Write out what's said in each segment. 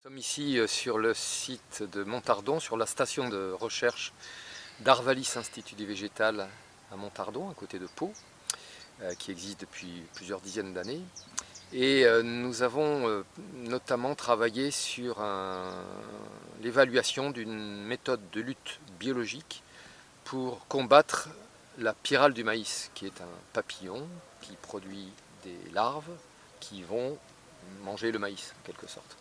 Nous sommes ici sur le site de Montardon, sur la station de recherche d'Arvalis Institut du Végétal à Montardon, à côté de Pau, qui existe depuis plusieurs dizaines d'années. Et nous avons notamment travaillé sur l'évaluation d'une méthode de lutte biologique pour combattre la pyrale du maïs, qui est un papillon qui produit des larves qui vont manger le maïs, en quelque sorte.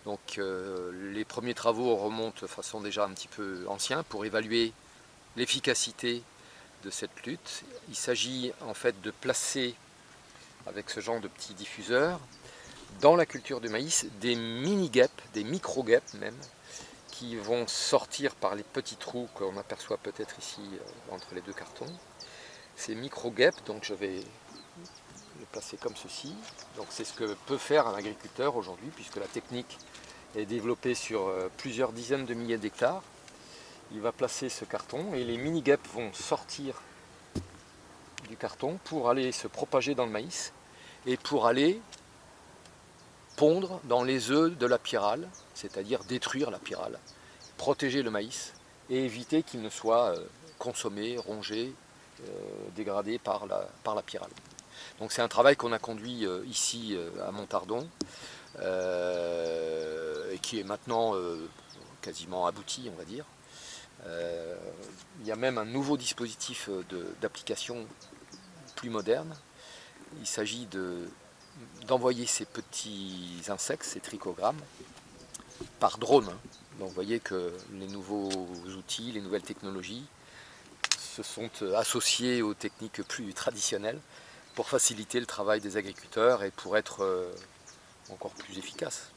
Donc les premiers travaux remontent de façon déjà un petit peu ancienne pour évaluer l'efficacité de cette lutte. Il s'agit en fait de placer, avec ce genre de petits diffuseurs, dans la culture du maïs, des mini-guêpes, des micro-guêpes même, qui vont sortir par les petits trous qu'on aperçoit peut-être ici entre les deux cartons. Ces micro-guêpes, donc je vais le placer comme ceci. Donc c'est ce que peut faire un agriculteur aujourd'hui, puisque la technique est développée sur plusieurs dizaines de milliers d'hectares. Il va placer ce carton et les mini-guêpes vont sortir du carton pour aller se propager dans le maïs et pour aller pondre dans les œufs de la pyrale, c'est-à-dire détruire la pyrale, protéger le maïs et éviter qu'il ne soit consommé, rongé, dégradé par la pyrale. Donc c'est un travail qu'on a conduit ici à Montardon et qui est maintenant quasiment abouti, on va dire. Il y a même un nouveau dispositif d'application plus moderne. Il s'agit d'envoyer ces petits insectes, ces trichogrammes, par drone. Donc vous voyez que les nouveaux outils, les nouvelles technologies se sont associés aux techniques plus traditionnelles pour faciliter le travail des agriculteurs et pour être encore plus efficaces.